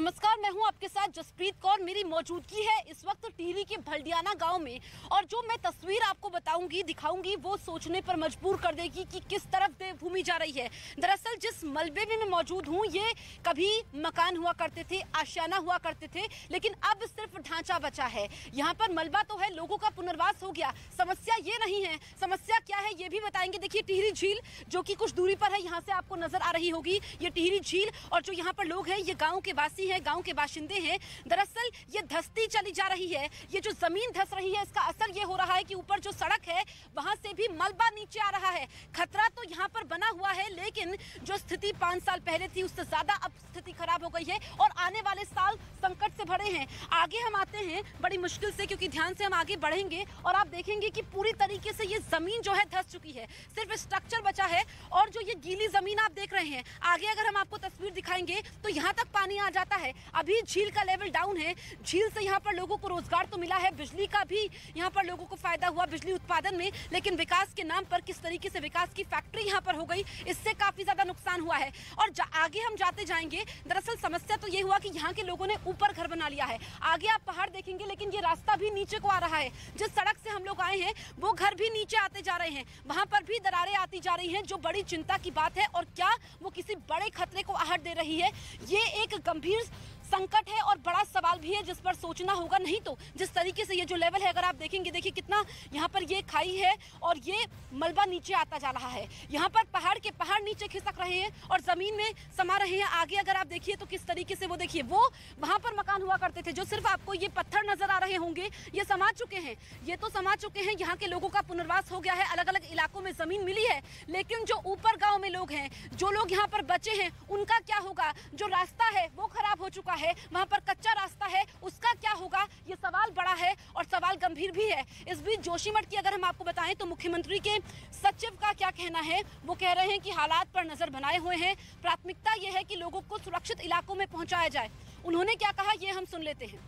नमस्कार, मैं हूं आपके साथ जसप्रीत कौर। मेरी मौजूदगी है इस वक्त टिहरी के भलडियाना गांव में और जो मैं तस्वीर आपको बताऊंगी, दिखाऊंगी, वो सोचने पर मजबूर कर देगी कि किस तरफ देवभूमि जा रही है। दरअसल जिस मलबे में मैं मौजूद हूं, ये कभी मकान हुआ करते थे, आशियाना हुआ करते थे, लेकिन अब सिर्फ ढांचा बचा है। यहाँ पर मलबा तो है, लोगों का पुनर्वास हो गया। समस्या ये नहीं है, समस्या क्या है ये भी बताएंगे। देखिए टिहरी झील जो कि कुछ दूरी पर है, यहाँ से आपको नजर आ रही होगी ये टिहरी झील, और जो यहाँ पर लोग हैं ये गाँव के वासी हैं, गांव के बाशिंदे हैं। दरअसल ये धंसती चली जा रही है, ये जो जमीन धंस रही है, इसका असर ये हो रहा है कि ऊपर जो सड़क है वहां से भी मलबा नीचे आ रहा है। खतरा तो यहाँ पर बना हुआ है, लेकिन जो स्थिति 5 साल पहले थी उससे ज्यादा अब स्थिति खराब हो गई है और आने वाले साल संकट से भरे हैं। आगे हम आते हैं बड़ी मुश्किल से, क्योंकि ध्यान से हम आगे बढ़ेंगे और आप देखेंगे कि पूरी तरीके से ये जमीन जो है धंस चुकी है, सिर्फ स्ट्रक्चर बचा है। और जो ये गीली जमीन आप देख रहे हैं, आगे अगर हम आपको तस्वीर दिखाएंगे तो यहाँ तक पानी आ जाता है। अभी झील का लेवल डाउन है। झील से यहाँ पर लोगों को रोजगार तो मिला है, बिजली का भी यहाँ पर लोगों को फायदा हुआ बिजली उत्पादन में, लेकिन विकास के नाम पर किस तरीके से विकास की फैक्ट्री यहाँ पर हो गई, इससे काफी ज्यादा नुकसान हुआ है। और आगे हम जाते जाएंगे। दरअसल समस्या तो ये हुआ कि यहाँ के लोगों ने ऊपर घर बना लिया है। आगे आप पहाड़ देखेंगे, लेकिन ये रास्ता भी नीचे को आ रहा है। जिस सड़क से हम लोग आए हैं वो घर भी नीचे आते जा रहे हैं, वहां पर भी दरारें आती जा रही हैं, जो बड़ी चिंता की बात है। और क्या वो किसी बड़े खतरे को आहट दे रही है? ये एक गंभीर संकट है और बड़ा सवाल भी है जिस पर सोचना होगा। नहीं तो जिस तरीके से ये जो लेवल है, अगर आप देखेंगे, देखिए कितना यहाँ पर ये खाई है और ये मलबा नीचे आता जा रहा है। यहाँ पर पहाड़ के पहाड़ नीचे खिसक रहे हैं और जमीन में समा रहे हैं। आगे अगर आप देखिए तो किस तरीके से वो देखिए, वो वहां पर मकान हुआ करते थे जो सिर्फ आपको ये पत्थर नजर आ रहे होंगे, ये समा चुके हैं, ये तो समा चुके हैं। यहाँ के लोगों का पुनर्वास हो गया है, अलग अलग इलाकों में जमीन मिली है, लेकिन जो ऊपर गाँव में लोग हैं, जो लोग यहाँ पर बचे हैं, उनका क्या होगा? जो रास्ता है वो खराब हो चुका है, वहां पर कच्चा रास्ता है, उसका क्या होगा? ये सवाल बड़ा है और सवाल गंभीर भी है। इस बीच जोशीमठ की अगर हम आपको बताएं तो मुख्यमंत्री के सचिव का क्या कहना है, वो कह रहे हैं कि हालात पर नजर बनाए हुए हैं, प्राथमिकता यह है कि लोगों को सुरक्षित इलाकों में पहुंचाया जाए। उन्होंने क्या कहा ये हम सुन लेते हैं।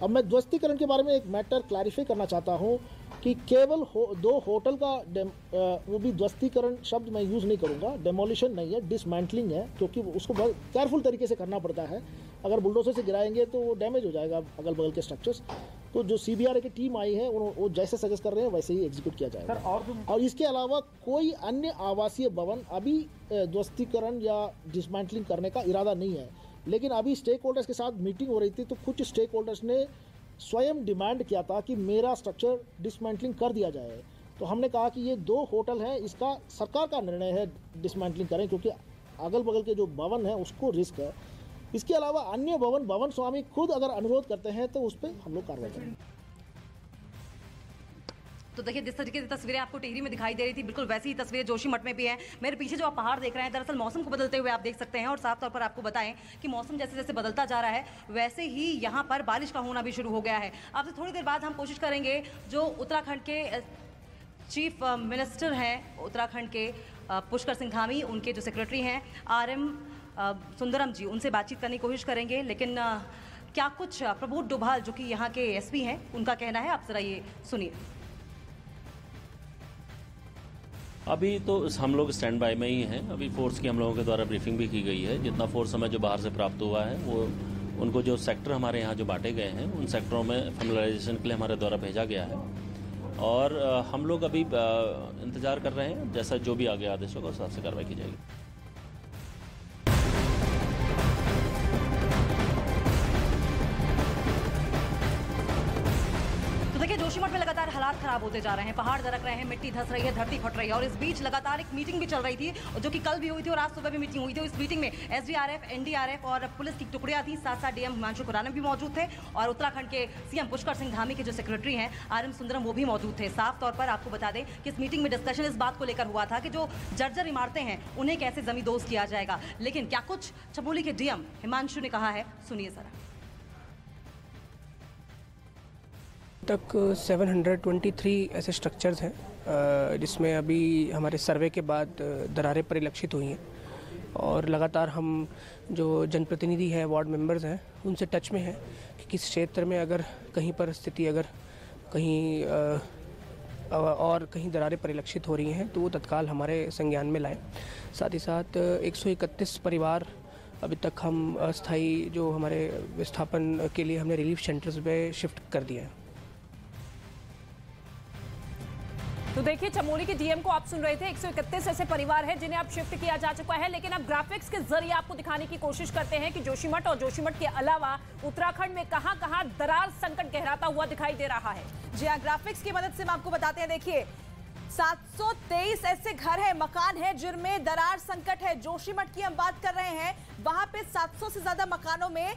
अब मैं ध्वस्तीकरण के बारे में एक मैटर क्लैरिफाई करना चाहता हूं कि केवल 2 होटल का वो भी ध्वस्तीकरण शब्द मैं यूज़ नहीं करूंगा, डेमोलिशन नहीं है, डिसमेंटलिंग है, क्योंकि उसको बहुत केयरफुल तरीके से करना पड़ता है। अगर बुलडोजर से गिराएंगे तो वो डैमेज हो जाएगा अगल बगल के स्ट्रक्चर्स। तो जो CBRA की टीम आई है वो जैसे सजेस्ट कर रहे हैं वैसे ही एग्जीक्यूट किया जाएगा। और इसके अलावा कोई अन्य आवासीय भवन अभी ध्वस्तीकरण या डिसमेंटलिंग करने का इरादा नहीं है। लेकिन अभी स्टेक होल्डर्स के साथ मीटिंग हो रही थी तो कुछ स्टेक होल्डर्स ने स्वयं डिमांड किया था कि मेरा स्ट्रक्चर डिसमेंटलिंग कर दिया जाए। तो हमने कहा कि ये 2 होटल हैं, इसका सरकार का निर्णय है डिसमेंटलिंग करें, क्योंकि अगल बगल के जो भवन है उसको रिस्क है। इसके अलावा अन्य भवन स्वामी खुद अगर अनुरोध करते हैं तो उस पर हम लोग कार्रवाई करेंगे। तो देखिए जिस तरीके से तस्वीरें आपको टिहरी में दिखाई दे रही थी, बिल्कुल वैसी ही तस्वीरें जोशीमठ में भी हैं। मेरे पीछे जो आप पहाड़ देख रहे हैं, दरअसल मौसम को बदलते हुए आप देख सकते हैं। और साफ तौर पर आपको बताएं कि मौसम जैसे जैसे बदलता जा रहा है, वैसे ही यहाँ पर बारिश का होना भी शुरू हो गया है। आपसे थोड़ी देर बाद हम कोशिश करेंगे, जो उत्तराखंड के चीफ मिनिस्टर हैं उत्तराखंड के पुष्कर सिंह धामी, उनके जो सेक्रेटरी हैं RM सुंदरम जी, उनसे बातचीत करने की कोशिश करेंगे। लेकिन क्या कुछ प्रबोध डोभाल जो कि यहाँ के SP हैं, उनका कहना है, आप जरा ये सुनिए। अभी तो हम लोग स्टैंड बाय में ही हैं। अभी फोर्स की हम लोगों के द्वारा ब्रीफिंग भी की गई है। जितना फोर्स हमें जो बाहर से प्राप्त हुआ है, वो उनको जो सेक्टर हमारे यहाँ जो बांटे गए हैं, उन सेक्टरों में फैमिलाइजेशन के लिए हमारे द्वारा भेजा गया है। और हम लोग अभी इंतजार कर रहे हैं, जैसा जो भी आगे आदेश होगा उस हिसाब से कार्रवाई की जाएगी। देखिए जोशीमठ में लगातार हालात खराब होते जा रहे हैं, पहाड़ दरक रहे हैं, मिट्टी धंस रही है, धरती फट रही है। और इस बीच लगातार एक मीटिंग भी चल रही थी, जो कि कल भी हुई थी और आज सुबह भी मीटिंग हुई थी। इस मीटिंग में SDRF, NDRF और पुलिस की टुकड़ियां थी, साथ साथ DM हिमांशु खुराना भी मौजूद थे और उत्तराखंड के CM पुष्कर सिंह धामी के जो सेक्रेटरी हैं RM सुंदरम, वो भी मौजूद थे। साफ तौर पर आपको बता दें कि इस मीटिंग में डिस्कशन इस बात को लेकर हुआ था कि जो जर्जर इमारतें हैं उन्हें कैसे जमींदोज किया जाएगा। लेकिन क्या कुछ चमोली के DM हिमांशु ने कहा है, सुनिए जरा। तक 723 ऐसे स्ट्रक्चर्स हैं जिसमें अभी हमारे सर्वे के बाद दरारें परिलक्षित हुई हैं। और लगातार हम जो जनप्रतिनिधि हैं, वार्ड मेंबर्स हैं, उनसे टच में हैं कि किस क्षेत्र में अगर कहीं पर स्थिति अगर कहीं और कहीं दरारें परिलक्षित हो रही हैं तो वो तत्काल हमारे संज्ञान में लाएं। साथ ही साथ 131 परिवार अभी तक हम अस्थायी जो हमारे विस्थापन के लिए हमने रिलीफ सेंटर्स पे शिफ्ट कर दिया है। तो देखिए, चमोली के डीएम को आप सुन रहे थे। 131 ऐसे परिवार हैं जिन्हें अब शिफ्ट किया जा चुका है, लेकिन अब ग्राफिक्स के जरिए आपको दिखाने की कोशिश करते हैं कि जोशीमठ और जोशीमठ के अलावा उत्तराखंड में कहां-कहां दरार संकट गहराता हुआ दिखाई दे रहा है। जी हाँ, ग्राफिक्स की मदद से हम आपको बताते हैं। देखिए, 723 ऐसे घर हैं, मकान हैं जिनमें दरार संकट है। जोशीमठ की हम बात कर रहे हैं, वहां पे 700 से ज्यादा मकानों में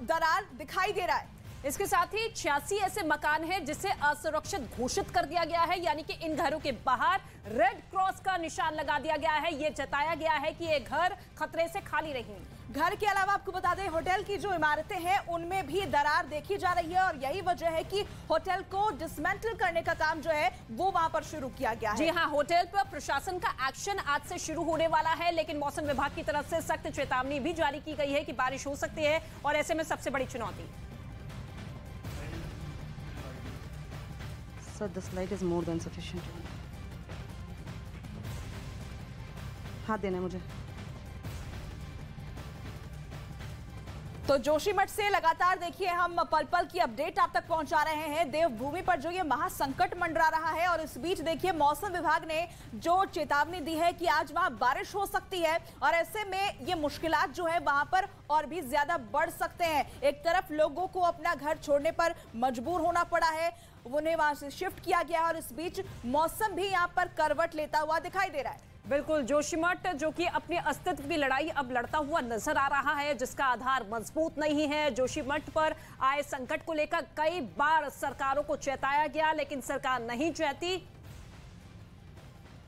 दरार दिखाई दे रहा है। इसके साथ ही 86 ऐसे मकान हैं जिसे असुरक्षित घोषित कर दिया गया है, यानी कि इन घरों के बाहर रेड क्रॉस का निशान लगा दिया गया है। ये जताया गया है कि ये घर खतरे से खाली रहेंगे। घर के अलावा आपको बता दें, होटल की जो इमारतें हैं उनमें भी दरार देखी जा रही है और यही वजह है कि होटल को डिसमेंटल करने का काम जो है वो वहां पर शुरू किया गया है। जी हाँ, होटल पर प्रशासन का एक्शन आज से शुरू होने वाला है, लेकिन मौसम विभाग की तरफ से सख्त चेतावनी भी जारी की गई है कि बारिश हो सकती है और ऐसे में सबसे बड़ी चुनौती। Sir, this light is more than sufficient. हाथ देना है मुझे। तो जोशीमठ से लगातार देखिए हम पल पल की अपडेट आप तक पहुंचा रहे हैं। देवभूमि पर जो ये महासंकट मंडरा रहा है और इस बीच देखिए मौसम विभाग ने जो चेतावनी दी है कि आज वहां बारिश हो सकती है और ऐसे में ये मुश्किलात जो है वहां पर और भी ज्यादा बढ़ सकते हैं। एक तरफ लोगों को अपना घर छोड़ने पर मजबूर होना पड़ा है, उन्हें वहां से शिफ्ट किया गया और इस बीच मौसम भी यहाँ पर करवट लेता हुआ दिखाई दे रहा है। बिल्कुल, जोशीमठ जो कि अपने अस्तित्व की लड़ाई अब लड़ता हुआ नजर आ रहा है, जिसका आधार मजबूत नहीं है। जोशीमठ पर आए संकट को लेकर कई बार सरकारों को चेताया गया, लेकिन सरकार नहीं चेती।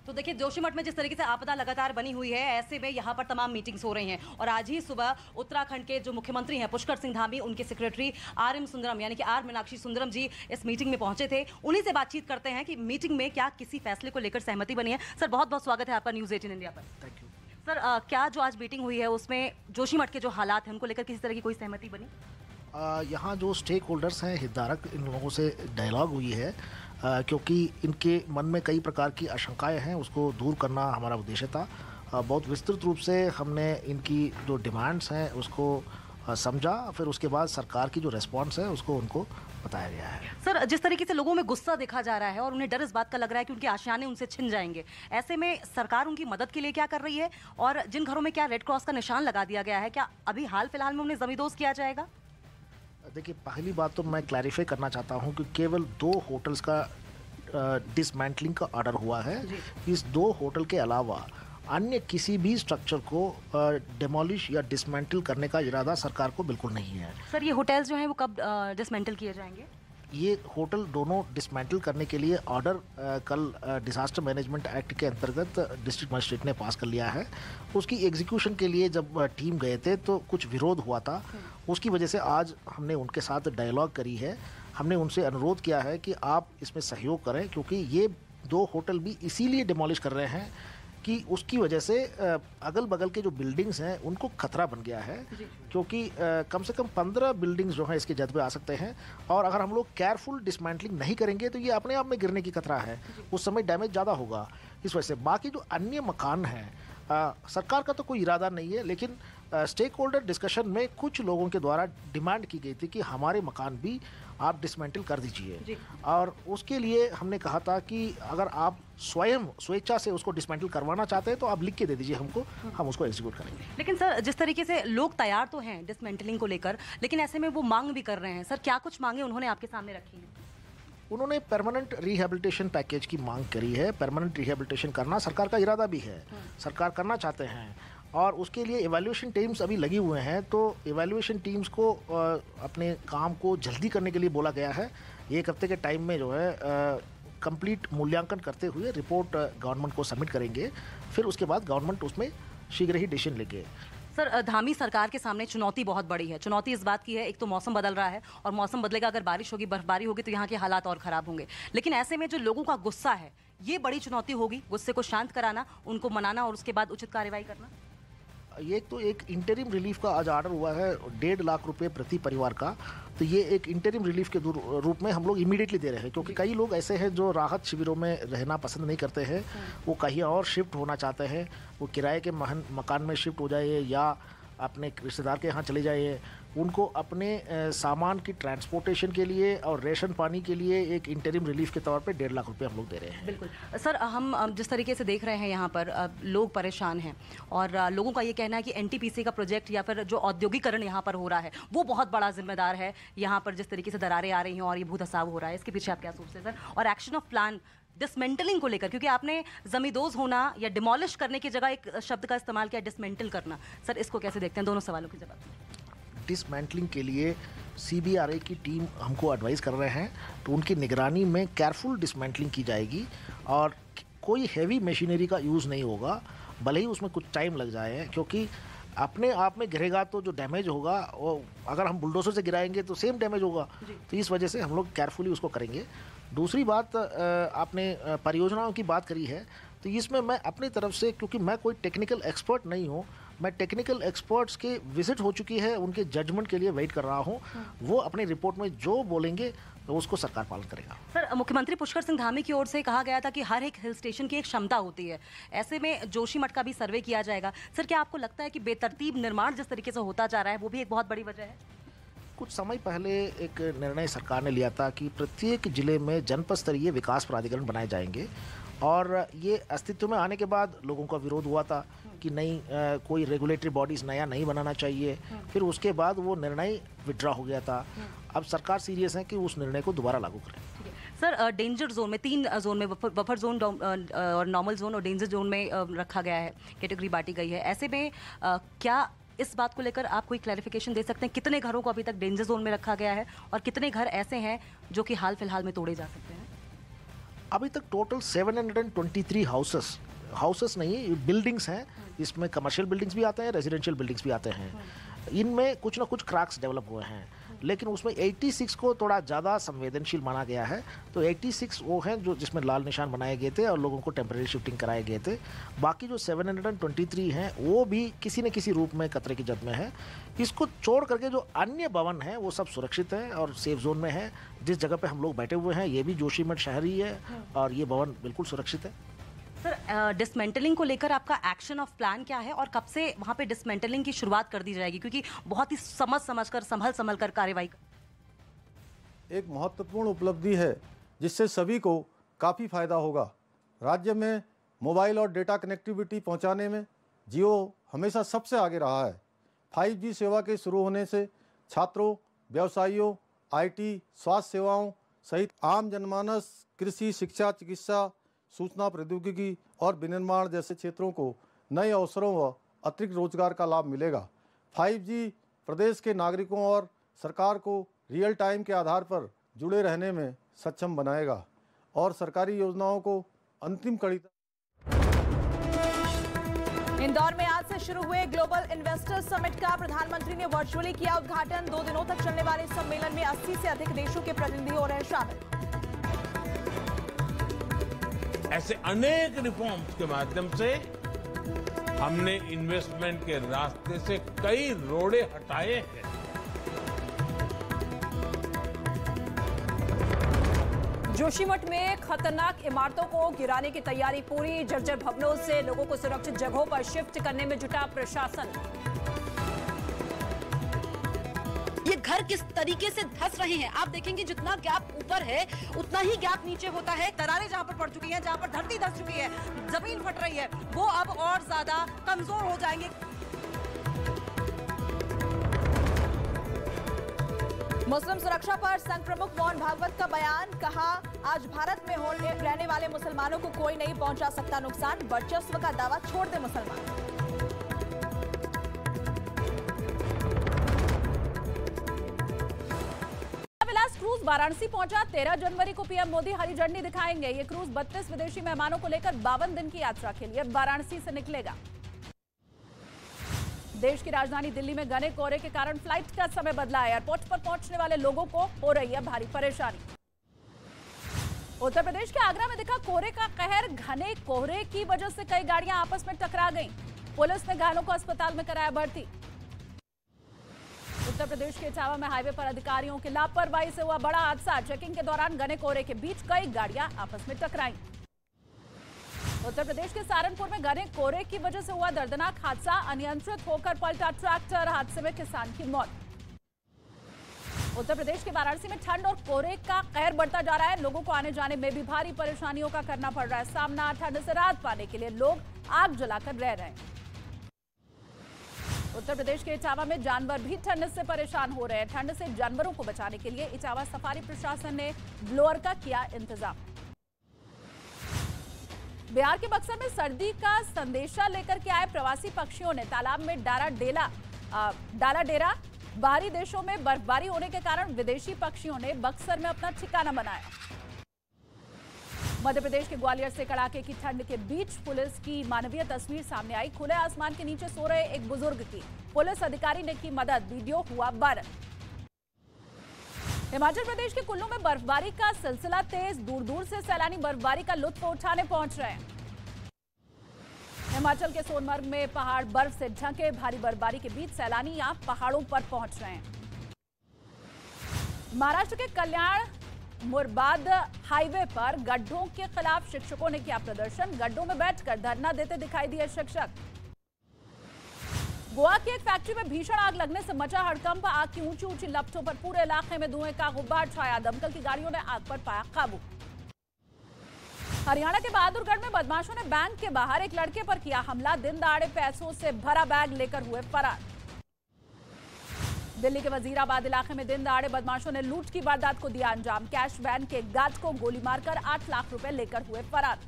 तो देखिए, जोशीमठ में जिस तरीके से आपदा लगातार बनी हुई है, ऐसे में यहाँ पर तमाम मीटिंग्स हो रही हैं और आज ही सुबह उत्तराखंड के जो मुख्यमंत्री हैं पुष्कर सिंह धामी, उनके सेक्रेटरी आर.एम. सुंदरम यानी कि आर मीनाक्षी सुंदरम जी इस मीटिंग में पहुंचे थे। उन्हीं से बातचीत करते हैं कि मीटिंग में क्या किसी फैसले को लेकर सहमति बनी है। सर, बहुत बहुत स्वागत है आपका न्यूज़ 18 इंडिया पर। थैंक यू सर, क्या जो आज मीटिंग हुई है उसमें जोशीमठ के जो हालात हैं उनको लेकर किसी तरह की कोई सहमति बनी? यहाँ जो स्टेक होल्डर्स हैं, हितधारक, इन लोगों से डायलॉग हुई है क्योंकि इनके मन में कई प्रकार की आशंकाएं हैं, उसको दूर करना हमारा उद्देश्य था। बहुत विस्तृत रूप से हमने इनकी जो डिमांड्स हैं उसको समझा, फिर उसके बाद सरकार की जो रेस्पॉन्स है उसको उनको बताया गया है। सर, जिस तरीके से लोगों में गुस्सा देखा जा रहा है और उन्हें डर इस बात का लग रहा है कि उनके आशियाने उनसे छिन जाएंगे, ऐसे में सरकार उनकी मदद के लिए क्या कर रही है और जिन घरों में क्या रेड क्रॉस का निशान लगा दिया गया है, क्या अभी हाल फिलहाल में उन्हें जमींदोज किया जाएगा? देखिए, पहली बात तो मैं क्लैरिफाई करना चाहता हूँ कि केवल 2 होटल्स का डिसमेंटलिंग का ऑर्डर हुआ है। इस 2 होटल के अलावा अन्य किसी भी स्ट्रक्चर को डिमोलिश या डिसमेंटल करने का इरादा सरकार को बिल्कुल नहीं है। सर, ये होटल्स जो हैं वो कब डिसमेंटल किए जाएंगे? ये होटल दोनों डिसमेंटल करने के लिए ऑर्डर कल डिजास्टर मैनेजमेंट एक्ट के अंतर्गत डिस्ट्रिक्ट मजिस्ट्रेट ने पास कर लिया है। उसकी एग्जीक्यूशन के लिए जब टीम गए थे तो कुछ विरोध हुआ था, उसकी वजह से आज हमने उनके साथ डायलॉग करी है। हमने उनसे अनुरोध किया है कि आप इसमें सहयोग करें, क्योंकि ये 2 होटल भी इसीलिए डिमोलिश कर रहे हैं कि उसकी वजह से अगल बगल के जो बिल्डिंग्स हैं उनको खतरा बन गया है, क्योंकि कम से कम 15 बिल्डिंग्स जो हैं इसके जद पे आ सकते हैं और अगर हम लोग केयरफुल डिसमेंटलिंग नहीं करेंगे तो ये अपने आप में गिरने की खतरा है, उस समय डैमेज ज़्यादा होगा। इस वजह से बाकी जो अन्य मकान हैं, सरकार का तो कोई इरादा नहीं है, लेकिन स्टेक होल्डर डिस्कशन में कुछ लोगों के द्वारा डिमांड की गई थी कि हमारे मकान भी आप डिसमेंटल कर दीजिए, और उसके लिए हमने कहा था कि अगर आप स्वयं स्वेच्छा से उसको डिसमेंटल करवाना चाहते हैं तो आप लिख के दे दीजिए हमको, हम उसको एग्जीक्यूट करेंगे। लेकिन सर, जिस तरीके से लोग तैयार तो हैं डिसमेंटलिंग को लेकर, लेकिन ऐसे में वो मांग भी कर रहे हैं। सर, क्या कुछ मांगे उन्होंने आपके सामने रखी हैं? उन्होंने परमानेंट रिहेबिलिटेशन पैकेज की मांग करी है। परमानेंट रिहेबिलिटेशन करना सरकार का इरादा भी है, सरकार करना चाहते हैं, और उसके लिए एवैल्यूएशन टीम्स अभी लगी हुए हैं। तो एवैल्यूएशन टीम्स को अपने काम को जल्दी करने के लिए बोला गया है। 1 हफ्ते के टाइम में जो है कंप्लीट मूल्यांकन करते हुए रिपोर्ट गवर्नमेंट को सबमिट करेंगे, फिर उसके बाद गवर्नमेंट उसमें शीघ्र ही डिसीजन लेंगे। सर, धामी सरकार के सामने चुनौती बहुत बड़ी है। चुनौती इस बात की है, एक तो मौसम बदल रहा है और मौसम बदलेगा, अगर बारिश होगी, बर्फबारी होगी तो यहाँ के हालात और ख़राब होंगे। लेकिन ऐसे में जो लोगों का गुस्सा है, ये बड़ी चुनौती होगी, गुस्से को शांत कराना, उनको मनाना और उसके बाद उचित कार्रवाई करना। ये तो एक इंटरिम रिलीफ का आज ऑर्डर हुआ है 1.5 लाख रुपए प्रति परिवार का। तो ये एक इंटरिम रिलीफ के रूप में हम लोग इमीडिएटली दे रहे हैं, क्योंकि कई लोग ऐसे हैं जो राहत शिविरों में रहना पसंद नहीं करते हैं, वो कहीं और शिफ्ट होना चाहते हैं, वो किराए के मकान में शिफ्ट हो जाए या अपने रिश्तेदार के यहाँ चले जाइए। उनको अपने सामान की ट्रांसपोर्टेशन के लिए और रेशन पानी के लिए एक इंटरिम रिलीफ के तौर पे 1.5 लाख रुपए हम लोग दे रहे हैं। बिल्कुल सर, हम जिस तरीके से देख रहे हैं यहाँ पर लोग परेशान हैं और लोगों का ये कहना है कि एनटीपीसी का प्रोजेक्ट या फिर जो औद्योगिकरण यहाँ पर हो रहा है वो बहुत बड़ा जिम्मेदार है। यहाँ पर जिस तरीके से दरारें आ रही हैं और ये भूधसाव हो रहा है, इसके पीछे आप क्या सोचते हैं सर? और एक्शन ऑफ प्लान डिसमेंटलिंग को लेकर, क्योंकि आपने जमींदोज होना या डिमोलिश करने की जगह एक शब्द का इस्तेमाल किया, डिसमेंटल करना, सर इसको कैसे देखते हैं? दोनों सवालों के जवाब। डिसमेंटलिंग के लिए CBRA की टीम हमको एडवाइस कर रहे हैं, तो उनकी निगरानी में केयरफुल डिसमेंटलिंग की जाएगी और कोई हैवी मशीनरी का यूज़ नहीं होगा, भले ही उसमें कुछ टाइम लग जाए, क्योंकि अपने आप में गिरेगा तो जो डैमेज होगा वो अगर हम बुलडोजर से गिराएंगे तो सेम डैमेज होगा। तो इस वजह से हम लोग केयरफुली उसको करेंगे। दूसरी बात, आपने परियोजनाओं की बात करी है, तो इसमें मैं अपनी तरफ से, क्योंकि मैं कोई टेक्निकल एक्सपर्ट नहीं हूँ, मैं टेक्निकल एक्सपर्ट्स के विजिट हो चुकी है, उनके जजमेंट के लिए वेट कर रहा हूँ। वो अपनी रिपोर्ट में जो बोलेंगे तो उसको सरकार पालन करेगा। सर, मुख्यमंत्री पुष्कर सिंह धामी की ओर से कहा गया था कि हर एक हिल स्टेशन की एक क्षमता होती है, ऐसे में जोशीमठ का भी सर्वे किया जाएगा। सर, क्या आपको लगता है कि बेतरतीब निर्माण जिस तरीके से होता जा रहा है वो भी एक बहुत बड़ी वजह है? कुछ समय पहले एक निर्णय सरकार ने लिया था कि प्रत्येक जिले में जनपद स्तरीय विकास प्राधिकरण बनाए जाएंगे, और ये अस्तित्व में आने के बाद लोगों का विरोध हुआ था कि नहीं, कोई रेगुलेटरी बॉडीज नया नहीं बनाना चाहिए। फिर उसके बाद वो निर्णय विड्रॉ हो गया था। अब सरकार सीरियस है कि उस निर्णय को दोबारा लागू करें। सर, डेंजर जोन में 3 जोन में, बफर जोन और नॉर्मल जोन और डेंजर जोन में रखा गया है, कैटेगरी बांटी गई है। ऐसे में क्या इस बात को लेकर आप कोई क्लैरिफिकेशन दे सकते हैं? कितने घरों को अभी तक डेंजर जोन में रखा गया है और कितने घर ऐसे हैं जो कि हाल फिलहाल में तोड़े जा सकते हैं? अभी तक टोटल 723 हाउसेस नहीं, बिल्डिंग्स हैं। इसमें कमर्शियल बिल्डिंग्स भी आते हैं, रेजिडेंशियल बिल्डिंग्स भी आते हैं। इनमें कुछ ना कुछ क्रैक्स डेवलप हुए हैं, लेकिन उसमें 86 को थोड़ा ज़्यादा संवेदनशील माना गया है। तो 86 वो हैं जो जिसमें लाल निशान बनाए गए थे और लोगों को टेम्परेरी शिफ्टिंग कराए गए थे। बाकी जो 723 हैं वो भी किसी न किसी रूप में खतरे की जद में है। इसको छोड़ करके जो अन्य भवन हैं वो सब सुरक्षित हैं और सेफ जोन में है। जिस जगह पे हम लोग बैठे हुए हैं ये भी जोशीमठ शहर ही है और ये भवन बिल्कुल सुरक्षित है। सर, डिसमेंटलिंग को लेकर आपका एक्शन ऑफ प्लान क्या है और कब से वहाँ पे डिसमेंटलिंग की शुरुआत कर दी जाएगी? क्योंकि बहुत ही समझ कर संभल कर कार्रवाई। एक महत्वपूर्ण उपलब्धि है जिससे सभी को काफ़ी फायदा होगा। राज्य में मोबाइल और डेटा कनेक्टिविटी पहुंचाने में जियो हमेशा सबसे आगे रहा है। 5G सेवा के शुरू होने से छात्रों, व्यवसायियों, IT, स्वास्थ्य सेवाओं सहित आम जनमानस, कृषि, शिक्षा, चिकित्सा, सूचना प्रौद्योगिकी और विनिर्माण जैसे क्षेत्रों को नए अवसरों व अतिरिक्त रोजगार का लाभ मिलेगा। 5G प्रदेश के नागरिकों और सरकार को रियल टाइम के आधार पर जुड़े रहने में सक्षम बनाएगा और सरकारी योजनाओं को अंतिम कड़ी तक। इंदौर में आज से शुरू हुए ग्लोबल इन्वेस्टर्स समिट का प्रधानमंत्री ने वर्चुअली किया उद्घाटन। 2 दिनों तक चलने वाले सम्मेलन में 80 से अधिक देशों के प्रतिनिधि हो रहे हैं शामिल। ऐसे अनेक रिफॉर्म्स के माध्यम से हमने इन्वेस्टमेंट के रास्ते से कई रोड़े हटाए हैं। जोशीमठ में खतरनाक इमारतों को गिराने की तैयारी पूरी। जर्जर भवनों से लोगों को सुरक्षित जगहों पर शिफ्ट करने में जुटा प्रशासन। ये घर किस तरीके से धंस रहे हैं आप देखेंगे, जितना गैप ऊपर है उतना ही गैप नीचे होता है। दरारें जहां पर पड़ चुकी हैं, जहां पर धरती धंस चुकी है, जमीन फट रही है, वो अब और ज्यादा कमजोर हो जाएंगे। मुस्लिम सुरक्षा पर संघ प्रमुख मोहन भागवत का बयान। कहा, आज भारत में रहने वाले मुसलमानों को कोई नहीं पहुंचा सकता नुकसान। वर्चस्व का दावा छोड़ दे मुसलमान। क्रूज वाराणसी पहुंचा। 13 जनवरी को पीएम मोदी हरी झंडी दिखाएंगे। ये क्रूज 32 विदेशी मेहमानों को लेकर 52 दिन की यात्रा के लिए वाराणसी से निकलेगा। देश की राजधानी दिल्ली में घने कोहरे के कारण फ्लाइट का समय बदला है। एयरपोर्ट पर पहुंचने वाले लोगों को हो रही है भारी परेशानी। उत्तर प्रदेश के आगरा में दिखा कोहरे का कहर। घने कोहरे की वजह से कई गाड़ियां आपस में टकरा गईं। पुलिस ने घायलों को अस्पताल में कराया भर्ती। उत्तर प्रदेश के इटावा में हाईवे पर अधिकारियों की लापरवाही से हुआ बड़ा हादसा। चेकिंग के दौरान घने कोहरे के बीच कई गाड़ियां आपस में टकराई। उत्तर प्रदेश के सहारनपुर में घने कोहरे की वजह से हुआ दर्दनाक हादसा। अनियंत्रित होकर पलटा ट्रैक्टर, हादसे में किसान की मौत। उत्तर प्रदेश के वाराणसी में ठंड और कोहरे का कहर बढ़ता जा रहा है। लोगों को आने जाने में भी भारी परेशानियों का करना पड़ रहा है सामना। ठंड से राहत पाने के लिए लोग आग जलाकर रह रहे हैं। उत्तर प्रदेश के इटावा में जानवर भी ठंड से परेशान हो रहे हैं। ठंड से जानवरों को बचाने के लिए इटावा सफारी प्रशासन ने ब्लोअर का किया इंतजाम। बिहार के बक्सर में सर्दी का संदेशा लेकर के आए प्रवासी पक्षियों ने तालाब में डाला डेरा। बाहरी देशों में बर्फबारी होने के कारण विदेशी पक्षियों ने बक्सर में अपना ठिकाना बनाया। मध्य प्रदेश के ग्वालियर से कड़ाके की ठंड के बीच पुलिस की मानवीय तस्वीर सामने आई। खुले आसमान के नीचे सो रहे एक बुजुर्ग की पुलिस अधिकारी ने की मदद, वीडियो हुआ वायरल। हिमाचल प्रदेश के कुल्लू में बर्फबारी का सिलसिला तेज। दूर दूर से सैलानी बर्फबारी का लुत्फ उठाने पहुंच रहे हैं। हिमाचल के सोनमर्ग में पहाड़ बर्फ से ढके। भारी बर्फबारी के बीच सैलानी यहां पहाड़ों पर पहुंच रहे हैं। महाराष्ट्र के कल्याण मुरबाद हाईवे पर गड्ढों के खिलाफ शिक्षकों ने किया प्रदर्शन। गड्ढों में बैठकर धरना देते दिखाई दिए शिक्षक। गोवा की एक फैक्ट्री में भीषण आग लगने से मचा हड़कंप। आग की ऊंची ऊंची लपटों पर पूरे इलाके में धुएं का गुब्बार छाया। दमकल की गाड़ियों ने आग पर पाया काबू। हरियाणा के बहादुरगढ़ में बदमाशों ने बैंक के बाहर एक लड़के पर किया हमला। दिन दहाड़े पैसों से भरा बैग लेकर हुए फरार। दिल्ली के वजीराबाद इलाके में दिन दहाड़े बदमाशों ने लूट की वारदात को दिया अंजाम। कैश वैन के गार्ड को गोली मारकर 8 लाख रुपए लेकर हुए फरार।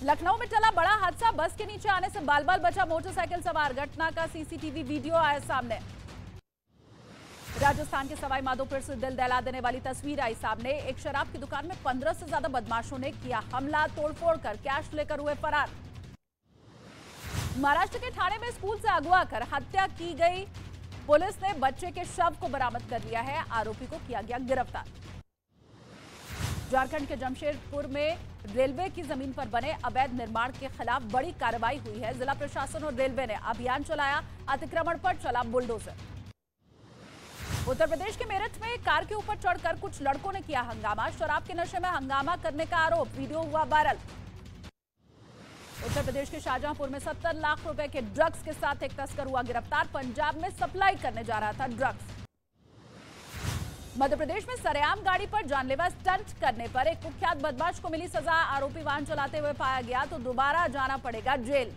लखनऊ में चला बड़ा हादसा। बस के नीचे आने से बाल बाल बचा मोटरसाइकिल सवार। घटना का सीसीटीवी वीडियो आया सामने। राजस्थान के सवाई माधोपुर से दिल दहला देने वाली तस्वीर आई सामने। एक शराब की दुकान में 15 से ज्यादा बदमाशों ने किया हमला। तोड़फोड़ कर कैश लेकर हुए फरार। महाराष्ट्र के ठाणे में स्कूल से अगवा कर हत्या की गई। पुलिस ने बच्चे के शव को बरामद कर लिया है। आरोपी को किया गया गिरफ्तार। झारखंड के जमशेदपुर में रेलवे की जमीन पर बने अवैध निर्माण के खिलाफ बड़ी कार्रवाई हुई है। जिला प्रशासन और रेलवे ने अभियान चलाया। अतिक्रमण पर चला बुलडोजर। उत्तर प्रदेश के मेरठ में कार के ऊपर चढ़कर कुछ लड़कों ने किया हंगामा। शराब के नशे में हंगामा करने का आरोप, वीडियो हुआ वायरल। उत्तर प्रदेश के शाहजहांपुर में 70 लाख रुपए के ड्रग्स के साथ एक तस्कर हुआ गिरफ्तार। पंजाब में सप्लाई करने जा रहा था ड्रग्स। मध्य प्रदेश में सरेआम गाड़ी पर जानलेवा स्टंट करने पर एक कुख्यात बदमाश को मिली सजा। आरोपी वाहन चलाते हुए पाया गया तो दोबारा जाना पड़ेगा जेल।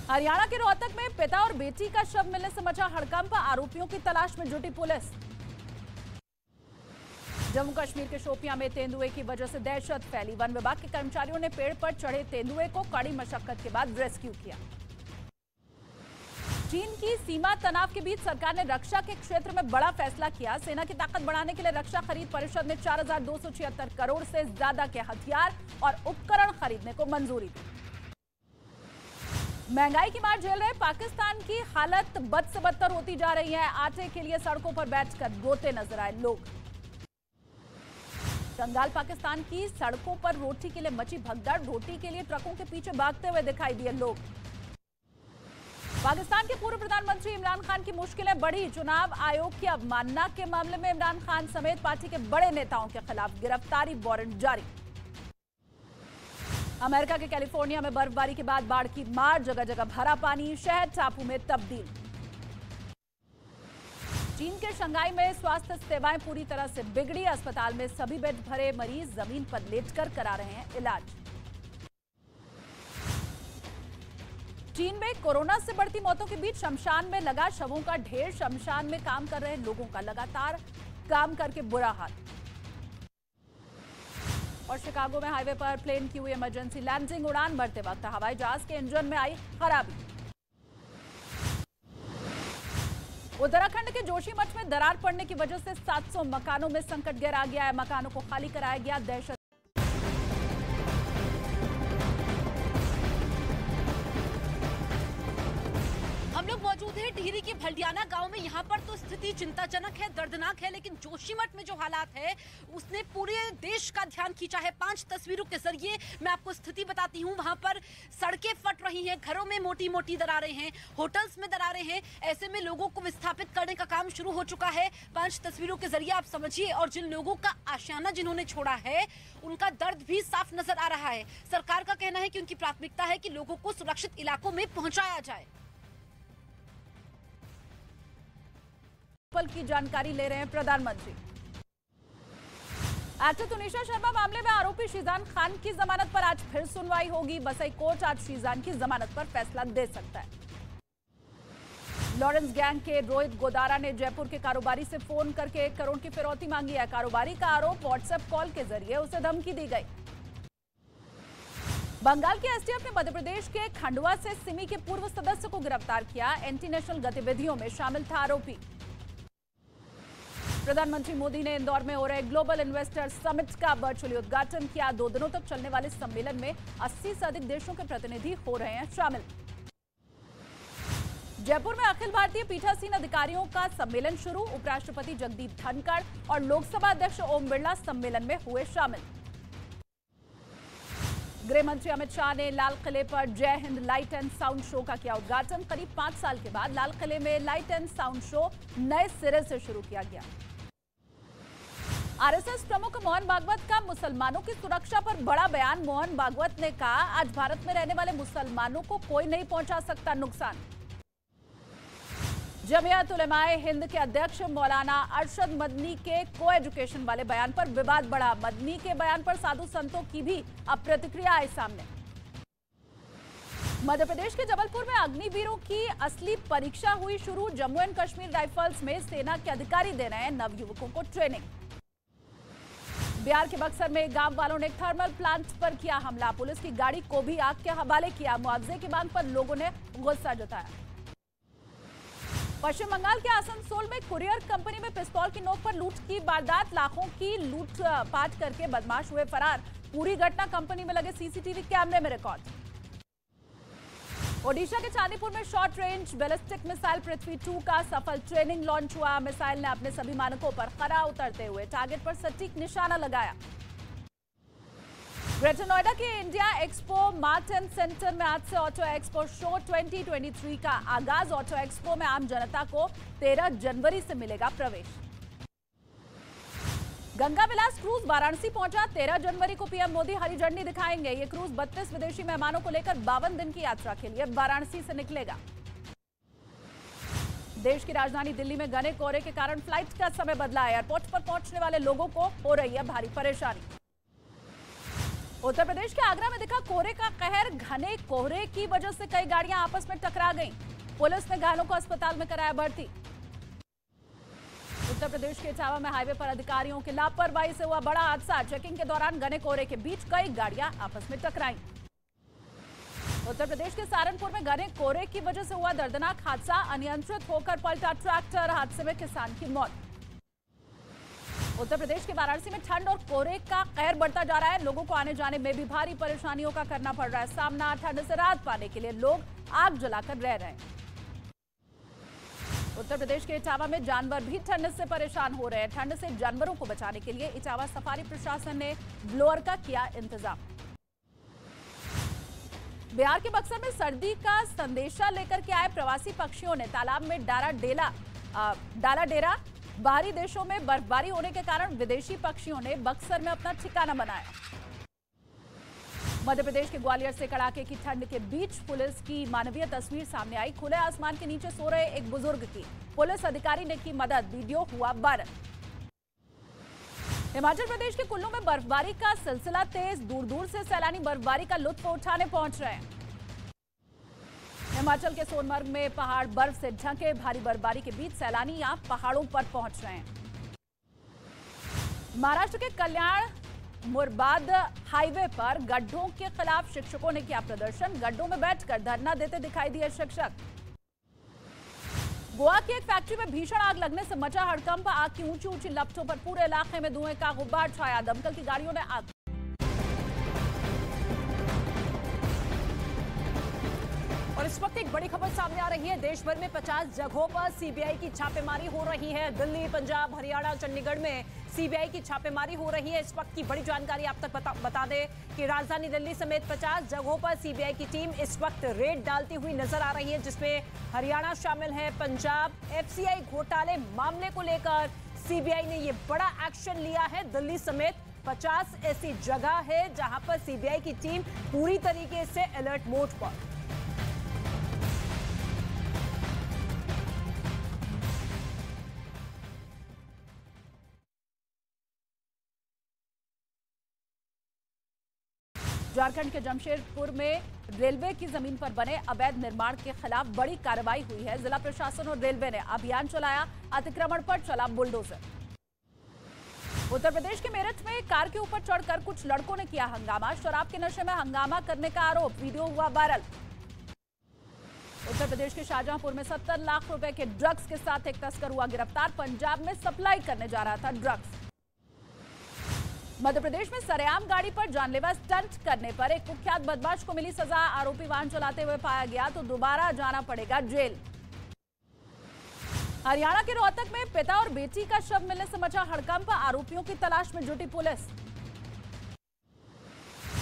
हरियाणा के रोहतक में पिता और बेटी का शव मिलने से मचा हड़कंप। आरोपियों की तलाश में जुटी पुलिस। जम्मू कश्मीर के शोपियां में तेंदुए की वजह से दहशत फैली। वन विभाग के कर्मचारियों ने पेड़ पर चढ़े तेंदुए को कड़ी मशक्कत के बाद रेस्क्यू किया। चीन की सीमा तनाव के बीच सरकार ने रक्षा के क्षेत्र में बड़ा फैसला किया। सेना की ताकत बढ़ाने के लिए रक्षा खरीद परिषद ने 4,276 करोड़ से ज्यादा के हथियार और उपकरण खरीदने को मंजूरी दी। महंगाई की मार झेल रहे पाकिस्तान की हालत बद से बदतर होती जा रही है। आटे के लिए सड़कों पर बैठकर रोते नजर आए लोग। बंगाल पाकिस्तान की सड़कों पर रोटी के लिए मची भगदड़। रोटी के लिए ट्रकों के पीछे भागते हुए दिखाई दिए लोग। पाकिस्तान के पूर्व प्रधानमंत्री इमरान खान की मुश्किलें बढ़ी। चुनाव आयोग की अवमानना के मामले में इमरान खान समेत पार्टी के बड़े नेताओं के खिलाफ गिरफ्तारी वारंट जारी। अमेरिका के कैलिफोर्निया में बर्फबारी के बाद बाढ़ की मार। जगह जगह भरा पानी। शहर टापू में तब्दील। चीन के शंघाई में स्वास्थ्य सेवाएं पूरी तरह से बिगड़ी। अस्पताल में सभी बेड भरे। मरीज जमीन पर लेटकर करा रहे हैं इलाज। चीन में कोरोना से बढ़ती मौतों के बीच शमशान में लगा शवों का ढेर। शमशान में काम कर रहे लोगों का लगातार काम करके बुरा हाल। और शिकागो में हाईवे पर प्लेन की हुई इमरजेंसी लैंडिंग। उड़ान भरते वक्त हवाई जहाज के इंजन में आई खराबी। उत्तराखंड के जोशीमठ में दरार पड़ने की वजह से 700 मकानों में संकट गहरा गया है। मकानों को खाली कराया गया। दहशत हम लोग मौजूद हैं टिहरी के भल्डियाना गांव में यहाँ पर तो स्थिति चिंताजनक है, दर्दनाक है, लेकिन जोशीमठ में जो हालात है उसने पूरे देश का ध्यान खींचा है। 5 तस्वीरों के जरिए मैं आपको स्थिति बताती हूँ। वहाँ पर सड़कें फट रही हैं, घरों में मोटी मोटी दरारें हैं, होटल्स में दरारें हैं। ऐसे में लोगों को विस्थापित करने का काम शुरू हो चुका है। 5 तस्वीरों के जरिए आप समझिए, और जिन लोगों का आशियाना जिन्होंने छोड़ा है उनका दर्द भी साफ नजर आ रहा है। सरकार का कहना है कि उनकी प्राथमिकता है कि लोगों को सुरक्षित इलाकों में पहुंचाया जाए। पल की जानकारी ले रहे हैं प्रधानमंत्री। एक्टर तुनिशा शर्मा मामले में आरोपी शीजान खान की जमानत पर आज फिर सुनवाई होगी। बसई कोर्ट आज शीजान की जमानत पर फैसला दे सकता है। लॉरेंस गैंग के रोहित गोदारा ने जयपुर के कारोबारी से फोन करके 1 करोड़ की फिरौती मांगी है। कारोबारी का आरोप व्हाट्सएप कॉल के जरिए उसे धमकी दी गई। बंगाल के एसटीएफ ने मध्य प्रदेश के खंडवा से सिमी के पूर्व सदस्य को गिरफ्तार किया। एंटी नेशनल गतिविधियों में शामिल था आरोपी। प्रधानमंत्री मोदी ने इंदौर में हो रहे ग्लोबल इन्वेस्टर समिट का वर्चुअली उद्घाटन किया। 2 दिनों तक चलने वाले सम्मेलन में 80 से अधिक देशों के प्रतिनिधि हो रहे हैं शामिल। जयपुर में अखिल भारतीय पीठासीन अधिकारियों का सम्मेलन शुरू। उपराष्ट्रपति जगदीप धनखड़ और लोकसभा अध्यक्ष ओम बिरला सम्मेलन में हुए शामिल। गृह मंत्री अमित शाह ने लाल किले पर जय Hind light and sound show का किया उद्घाटन। करीब 5 साल के बाद लाल किले में लाइट एंड साउंड शो नए सिरे से शुरू किया गया। आरएसएस प्रमुख मोहन भागवत का मुसलमानों की सुरक्षा पर बड़ा बयान। मोहन भागवत ने कहा, आज भारत में रहने वाले मुसलमानों को कोई नहीं पहुंचा सकता नुकसान। जमियत उलेमाए हिंद के अध्यक्ष मौलाना अरशद मदनी के को एजुकेशन वाले बयान पर विवाद बढ़ा। मदनी के बयान पर साधु संतों की भी अब प्रतिक्रिया आई सामने। मध्य प्रदेश के जबलपुर में अग्निवीरों की असली परीक्षा हुई शुरू। जम्मू एंड कश्मीर राइफल्स में सेना के अधिकारी दे रहे हैं नवयुवकों को ट्रेनिंग। बिहार के बक्सर में गांव वालों ने थर्मल प्लांट पर किया हमला। पुलिस की गाड़ी को भी आग के हवाले किया। मुआवजे की मांग पर लोगों ने गुस्सा जताया। पश्चिम बंगाल के आसनसोल में कुरियर कंपनी में पिस्तौल की नोक पर लूट की वारदात। लाखों की लूटपाट करके बदमाश हुए फरार। पूरी घटना कंपनी में लगे सीसीटीवी कैमरे में रिकॉर्ड। ओडिशा के चांदीपुर में शॉर्ट रेंज बैलिस्टिक मिसाइल पृथ्वी 2 का सफल ट्रेनिंग लॉन्च हुआ। मिसाइल ने अपने सभी मानकों पर खरा उतरते हुए टारगेट पर सटीक निशाना लगाया। ग्रेटर नोएडा के India expo mart and centre में आज से ऑटो एक्सपो शो 2023 का आगाज। ऑटो एक्सपो में आम जनता को 13 जनवरी से मिलेगा प्रवेश। गंगा विलास क्रूज वाराणसी पहुंचा। 13 जनवरी को पीएम मोदी हरी झंडी दिखाएंगे। ये क्रूज 32 विदेशी मेहमानों को लेकर 52 दिन की यात्रा के लिए वाराणसी से निकलेगा। देश की राजधानी दिल्ली में घने कोहरे के कारण फ्लाइट का समय बदला। एयरपोर्ट पर पहुंचने वाले लोगों को हो रही है भारी परेशानी। उत्तर प्रदेश के आगरा में दिखा कोहरे का कहर। घने कोहरे की वजह से कई गाड़ियां आपस में टकरा गईं। पुलिस ने घायलों को अस्पताल में कराया भर्ती। उत्तर प्रदेश के इटावा में हाईवे पर अधिकारियों की लापरवाही से हुआ बड़ा हादसा। चेकिंग के दौरान घने कोहरे के बीच कई गाड़ियां आपस में टकराईं। उत्तर प्रदेश के सहारनपुर में घने कोहरे की वजह से हुआ दर्दनाक हादसा। अनियंत्रित होकर पलटा ट्रैक्टर। हादसे में किसान की मौत। उत्तर प्रदेश के वाराणसी में ठंड और कोहरे का कहर बढ़ता जा रहा है। लोगों को आने जाने में भी भारी परेशानियों का करना पड़ रहा है सामना। ठंड से राहत पाने के लिए लोग आग जलाकर रह रहे हैं। उत्तर प्रदेश के इटावा में जानवर भी ठंड से परेशान हो रहे हैं। ठंड से जानवरों को बचाने के लिए इटावा सफारी प्रशासन ने ब्लोअर का किया इंतजाम। बिहार के बक्सर में सर्दी का संदेशा लेकर के आए प्रवासी पक्षियों ने तालाब में डाला डेरा। बाहरी देशों में बर्फबारी होने के कारण विदेशी पक्षियों ने बक्सर में अपना ठिकाना बनाया। मध्य प्रदेश के ग्वालियर से कड़ाके की ठंड के बीच पुलिस की मानवीय तस्वीर सामने आई। खुले आसमान के नीचे सो रहे एक बुजुर्ग की पुलिस अधिकारी ने की मदद। वीडियो हुआ वायरल। हिमाचल प्रदेश के कुल्लू में बर्फबारी का सिलसिला तेज। दूर दूर से सैलानी बर्फबारी का लुत्फ उठाने पहुंच रहे हैं। हिमाचल के सोनमर्ग में पहाड़ बर्फ से ढके। भारी बर्फबारी के बीच सैलानी यहां पहाड़ों पर पहुंच रहे हैं। महाराष्ट्र के कल्याण मुरबाद हाईवे पर गड्ढों के खिलाफ शिक्षकों ने किया प्रदर्शन। गड्ढों में बैठकर धरना देते दिखाई दिए शिक्षक। गोवा की एक फैक्ट्री में भीषण आग लगने से मचा हड़कंप। आग की ऊंची ऊंची लपटों पर पूरे इलाके में धुएं का गुब्बार छाया। दमकल की गाड़ियों ने आग और इस वक्त एक बड़ी खबर सामने आ रही है। देश भर में 50 जगहों पर सीबीआई की छापेमारी हो रही है। दिल्ली, पंजाब, हरियाणा, चंडीगढ़ में सीबीआई की छापेमारी हो रही है। इस वक्त की बड़ी जानकारी आप तक बता दें कि राजधानी दिल्ली समेत 50 जगहों पर सीबीआई की टीम इस वक्त रेड डालती हुई नजर आ रही है, जिसमें हरियाणा शामिल है। पंजाब एफसीआई घोटाले मामले को लेकर सीबीआई ने ये बड़ा एक्शन लिया है। दिल्ली समेत 50 ऐसी जगह है जहां पर सीबीआई की टीम पूरी तरीके से अलर्ट मोड पर। झारखंड के जमशेदपुर में रेलवे की जमीन पर बने अवैध निर्माण के खिलाफ बड़ी कार्रवाई हुई है। जिला प्रशासन और रेलवे ने अभियान चलाया, अतिक्रमण पर चला बुलडोजर। उत्तर प्रदेश के मेरठ में कार के ऊपर चढ़कर कुछ लड़कों ने किया हंगामा। शराब के नशे में हंगामा करने का आरोप, वीडियो हुआ वायरल। उत्तर प्रदेश के शाहजहांपुर में 70 लाख रुपए के ड्रग्स के साथ एक तस्कर हुआ गिरफ्तार। पंजाब में सप्लाई करने जा रहा था ड्रग्स। मध्य प्रदेश में सरेआम गाड़ी पर जानलेवा स्टंट करने पर एक कुख्यात बदमाश को मिली सजा। आरोपी वाहन चलाते हुए पाया गया तो दोबारा जाना पड़ेगा जेल। हरियाणा के रोहतक में पिता और बेटी का शव मिलने से मचा हड़कंप। आरोपियों की तलाश में जुटी पुलिस।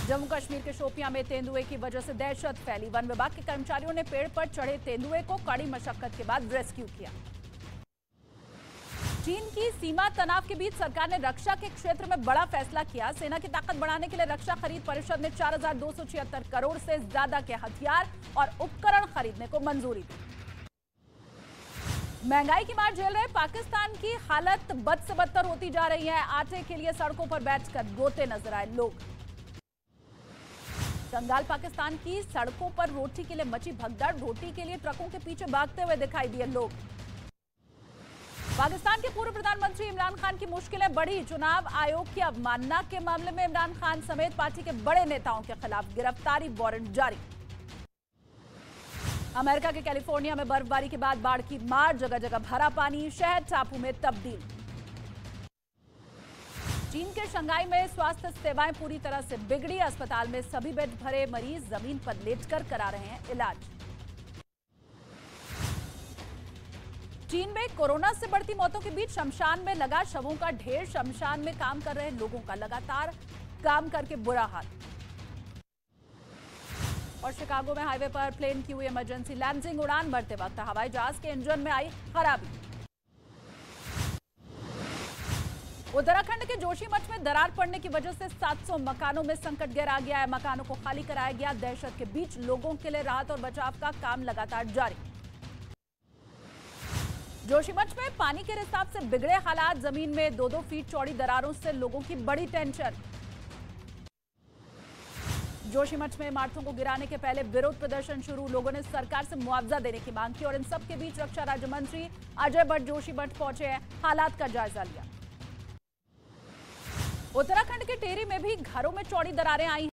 जम्मू कश्मीर के शोपियां में तेंदुए की वजह से दहशत फैली। वन विभाग के कर्मचारियों ने पेड़ पर चढ़े तेंदुए को कड़ी मशक्कत के बाद रेस्क्यू किया। चीन की सीमा तनाव के बीच सरकार ने रक्षा के क्षेत्र में बड़ा फैसला किया। सेना की ताकत बढ़ाने के लिए रक्षा खरीद परिषद ने 4,276 करोड़ से ज्यादा के हथियार और उपकरण खरीदने को मंजूरी दी। महंगाई की मार झेल रहे पाकिस्तान की हालत बद से बदतर होती जा रही है। आटे के लिए सड़कों पर बैठकर रोते नजर आए लोग। बंगाल पाकिस्तान की सड़कों पर रोटी के लिए मची भगदड़। रोटी के लिए ट्रकों के पीछे भागते हुए दिखाई दिए लोग। पाकिस्तान के पूर्व प्रधानमंत्री इमरान खान की मुश्किलें बढ़ी। चुनाव आयोग की अवमानना के मामले में इमरान खान समेत पार्टी के बड़े नेताओं के खिलाफ गिरफ्तारी वारंट जारी। अमेरिका के कैलिफोर्निया में बर्फबारी के बाद बाढ़ की मार, जगह जगह भरा पानी, शहर टापू में तब्दील। चीन के शंघाई में स्वास्थ्य सेवाएं पूरी तरह से बिगड़ी। अस्पताल में सभी बेड भरे, मरीज जमीन पर लेटकर करा रहे हैं इलाज। चीन में कोरोना से बढ़ती मौतों के बीच शमशान में लगा शवों का ढेर। शमशान में काम कर रहे लोगों का लगातार काम करके बुरा हाल। और शिकागो में हाईवे पर प्लेन की हुई इमरजेंसी लैंडिंग। उड़ान भरते वक्त हवाई जहाज के इंजन में आई खराबी। उत्तराखंड के जोशीमठ में दरार पड़ने की वजह से 700 मकानों में संकट गहरा गया है। मकानों को खाली कराया गया। दहशत के बीच लोगों के लिए राहत और बचाव का काम लगातार जारी। जोशीमठ में पानी के रिसाव से बिगड़े हालात। जमीन में 2-2 फीट चौड़ी दरारों से लोगों की बड़ी टेंशन। जोशीमठ में इमारतों को गिराने के पहले विरोध प्रदर्शन शुरू। लोगों ने सरकार से मुआवजा देने की मांग की और इन सब के बीच रक्षा राज्य मंत्री अजय भट्ट जोशीमठ पहुंचे हैं, हालात का जायजा लिया। उत्तराखंड के टेहरी में भी घरों में चौड़ी दरारें आई।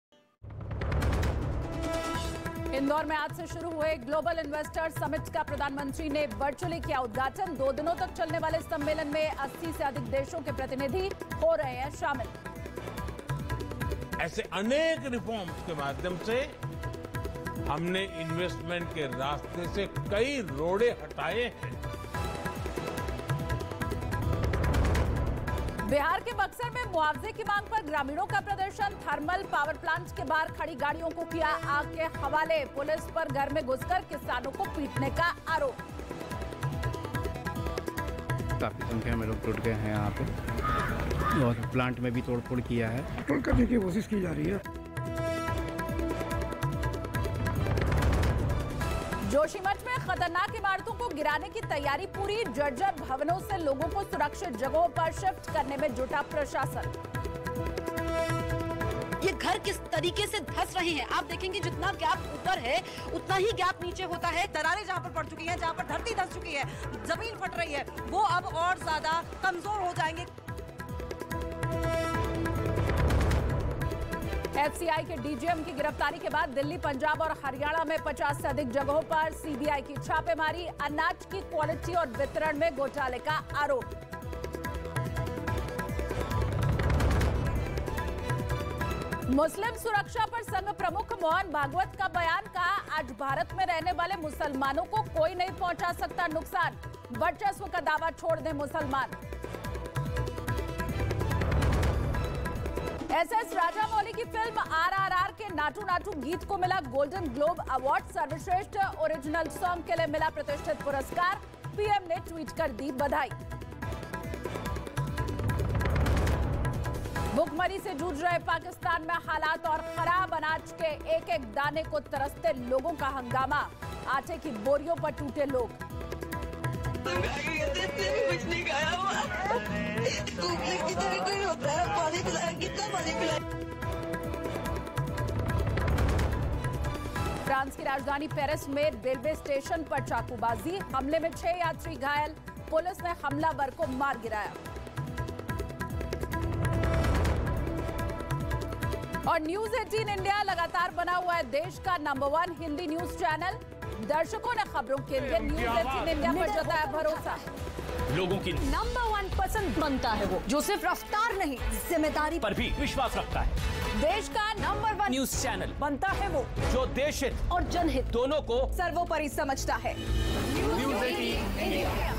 इंदौर में आज से शुरू हुए ग्लोबल इन्वेस्टर समिट का प्रधानमंत्री ने वर्चुअली किया उद्घाटन। 2 दिनों तक चलने वाले सम्मेलन में 80 से अधिक देशों के प्रतिनिधि हो रहे हैं शामिल। ऐसे अनेक रिफॉर्म्स के माध्यम से हमने इन्वेस्टमेंट के रास्ते से कई रोड़े हटाए हैं। बिहार के बक्सर में मुआवजे की मांग पर ग्रामीणों का प्रदर्शन। थर्मल पावर प्लांट के बाहर खड़ी गाड़ियों को किया आग के हवाले। पुलिस पर घर में घुसकर किसानों को पीटने का आरोप। काफी संख्या में लोग टूट गए हैं यहाँ पे और प्लांट में भी तोड़फोड़ किया है। कंट्रोल करने की कोशिश की जा रही है। जोशीमठ में खतरनाक इमारतों को गिराने की तैयारी पूरी। जर्जर भवनों से लोगों को सुरक्षित जगहों पर शिफ्ट करने में जुटा प्रशासन। ये घर किस तरीके से धंस रहे हैं आप देखेंगे। जितना गैप ऊपर है उतना ही गैप नीचे होता है। दरारें जहां पर पड़ चुकी हैं, जहां पर धरती धंस चुकी है, जमीन फट रही है, वो अब और ज्यादा कमजोर हो जाएंगे। एफसीआई के डीजीएम की गिरफ्तारी के बाद दिल्ली, पंजाब और हरियाणा में 50 से अधिक जगहों पर सीबीआई की छापेमारी। अनाज की क्वालिटी और वितरण में घोटाले का आरोप। मुस्लिम सुरक्षा पर संघ प्रमुख मोहन भागवत का बयान, कहा आज भारत में रहने वाले मुसलमानों को कोई नहीं पहुंचा सकता नुकसान, वर्चस्व का दावा छोड़ दें मुसलमान। एसएस राजामौली की फिल्म आरआरआर के नाटू नाटू गीत को मिला गोल्डन ग्लोब अवार्ड, सर्वश्रेष्ठ ओरिजिनल सॉन्ग के लिए मिला प्रतिष्ठित पुरस्कार, पीएम ने ट्वीट कर दी बधाई। भूखमरी से जूझ रहे पाकिस्तान में हालात और खराब अनाज के एक एक दाने को तरसते लोगों का हंगामा, आटे की बोरियों पर टूटे लोग। कुछ नहीं खाया हुआ, पानी पिलाया, कितना पानी पिलाया। फ्रांस की राजधानी पेरिस में रेलवे स्टेशन पर चाकूबाजी, हमले में 6 यात्री घायल, पुलिस ने हमलावर को मार गिराया। और न्यूज 18 इंडिया लगातार बना हुआ है देश का नंबर 1 हिंदी न्यूज चैनल। दर्शकों ने खबरों के लिए न्यूज 18 इंडिया पर जताया भरोसा। लोगों की नंबर 1 पसंद बनता है वो जो सिर्फ रफ्तार नहीं जिम्मेदारी पर भी विश्वास रखता है। देश का नंबर 1 न्यूज चैनल बनता है वो जो देश हित और जनहित दोनों को सर्वोपरि समझता है। News 18 India.